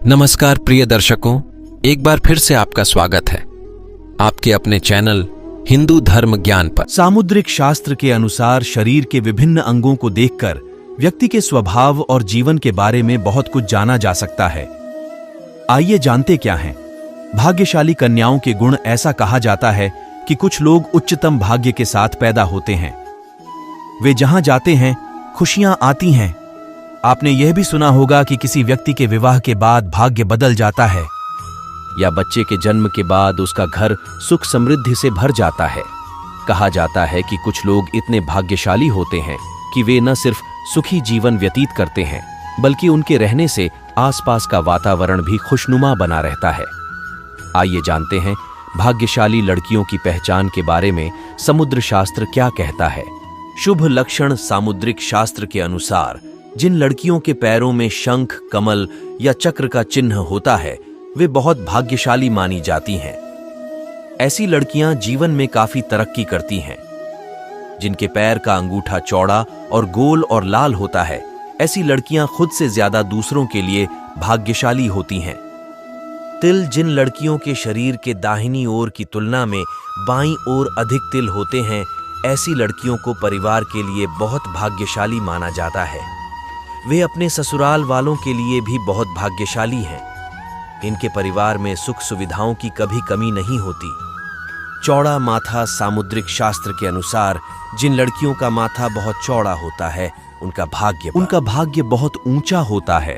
नमस्कार प्रिय दर्शकों, एक बार फिर से आपका स्वागत है आपके अपने चैनल हिंदू धर्म ज्ञान पर। सामुद्रिक शास्त्र के अनुसार शरीर के विभिन्न अंगों को देखकर व्यक्ति के स्वभाव और जीवन के बारे में बहुत कुछ जाना जा सकता है। आइए जानते क्या हैं। भाग्यशाली कन्याओं के गुण। ऐसा कहा जाता है कि कुछ लोग उच्चतम भाग्य के साथ पैदा होते हैं। वे जहां जाते हैं खुशियां आती हैं। आपने यह भी सुना होगा कि किसी व्यक्ति के विवाह के बाद भाग्य बदल जाता है, या बच्चे के जन्म के बाद उसका घर सुख समृद्धि से भर जाता है। कहा जाता है कि कुछ लोग इतने भाग्यशाली होते हैं कि वे न सिर्फ सुखी जीवन व्यतीत करते हैं, बल्कि उनके रहने से आसपास का वातावरण भी खुशनुमा बना रहता है। आइए जानते हैं भाग्यशाली लड़कियों की पहचान के बारे में समुद्र शास्त्र क्या कहता है। शुभ लक्षण। सामुद्रिक शास्त्र के अनुसार जिन लड़कियों के पैरों में शंख, कमल या चक्र का चिन्ह होता है वे बहुत भाग्यशाली मानी जाती हैं। ऐसी लड़कियां जीवन में काफी तरक्की करती हैं। जिनके पैर का अंगूठा चौड़ा और गोल और लाल होता है, ऐसी लड़कियां खुद से ज्यादा दूसरों के लिए भाग्यशाली होती हैं। तिल। जिन लड़कियों के शरीर के दाहिनी ओर की तुलना में बाईं ओर अधिक तिल होते हैं, ऐसी लड़कियों को परिवार के लिए बहुत भाग्यशाली माना जाता है। वे अपने ससुराल वालों के लिए भी बहुत भाग्यशाली हैं। इनके परिवार में सुख सुविधाओं की कभी कमी नहीं होती। चौड़ा माथा। सामुद्रिक शास्त्र के अनुसार जिन लड़कियों का माथा बहुत चौड़ा होता है उनका भाग्य बहुत ऊंचा होता है।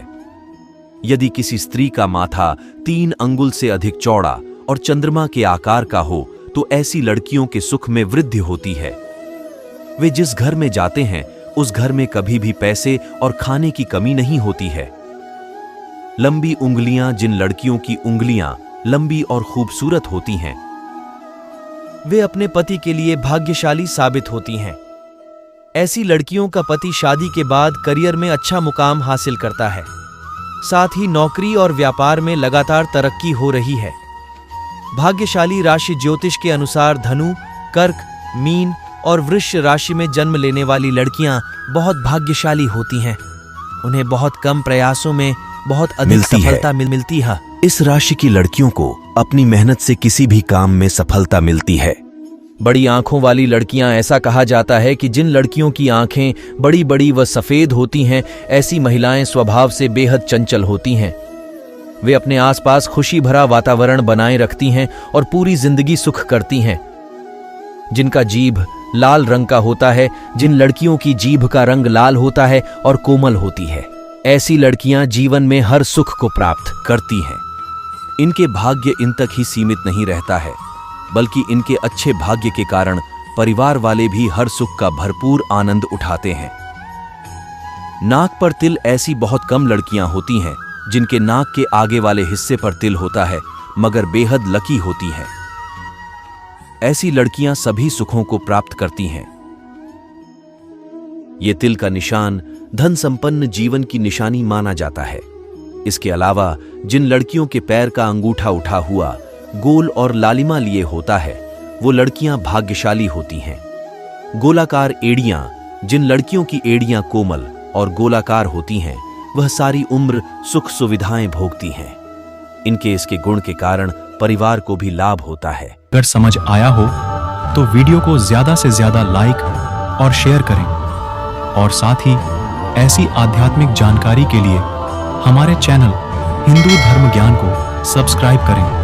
यदि किसी स्त्री का माथा 3 अंगुल से अधिक चौड़ा और चंद्रमा के आकार का हो तो ऐसी लड़कियों के सुख में वृद्धि होती है। वे जिस घर में जाते हैं उस घर में कभी भी पैसे और खाने की कमी नहीं होती है। लंबी उंगलियां। जिन लड़कियों की उंगलियां लंबी और खूबसूरत होती हैं वे अपने पति के लिए भाग्यशाली साबित होती हैं। ऐसी लड़कियों का पति शादी के बाद करियर में अच्छा मुकाम हासिल करता है। साथ ही नौकरी और व्यापार में लगातार तरक्की हो रही है। भाग्यशाली राशि। ज्योतिष के अनुसार धनु, कर्क, मीन और वृश्चिक राशि में जन्म लेने वाली लड़कियां बहुत भाग्यशाली होती हैं। उन्हें बहुत कम प्रयासों में बहुत अधिक सफलता मिलती है। इस राशि की लड़कियों को अपनी मेहनत से किसी भी काम में सफलता मिलती है। बड़ी आंखों वाली लड़कियां। ऐसा कहा जाता है कि जिन लड़कियों की आंखें बड़ी बड़ी व सफेद होती हैं, ऐसी महिलाएं स्वभाव से बेहद चंचल होती हैं। वे अपने आसपास खुशी भरा वातावरण बनाए रखती हैं और पूरी जिंदगी सुख करती हैं। जिनका जीभ लाल रंग का होता है। जिन लड़कियों की जीभ का रंग लाल होता है और कोमल होती है, ऐसी लड़कियां जीवन में हर सुख को प्राप्त करती हैं। इनके भाग्य इन तक ही सीमित नहीं रहता है, बल्कि इनके अच्छे भाग्य के कारण परिवार वाले भी हर सुख का भरपूर आनंद उठाते हैं। नाक पर तिल। ऐसी बहुत कम लड़कियां होती हैं जिनके नाक के आगे वाले हिस्से पर तिल होता है, मगर बेहद लकी होती हैं। ऐसी लड़कियां सभी सुखों को प्राप्त करती हैं। ये तिल का निशान धन संपन्न जीवन की निशानी माना जाता है। इसके अलावा जिन लड़कियों के पैर का अंगूठा उठा हुआ, गोल और लालिमा लिए होता है, वो लड़कियां भाग्यशाली होती हैं। गोलाकार एड़ियां। जिन लड़कियों की एड़ियां कोमल और गोलाकार होती हैं, वह सारी उम्र सुख सुविधाएं भोगती हैं। इनके इसके गुण के कारण परिवार को भी लाभ होता है। अगर समझ आया हो तो वीडियो को ज्यादा से ज्यादा लाइक और शेयर करें, और साथ ही ऐसी आध्यात्मिक जानकारी के लिए हमारे चैनल हिंदू धर्म ज्ञान को सब्सक्राइब करें।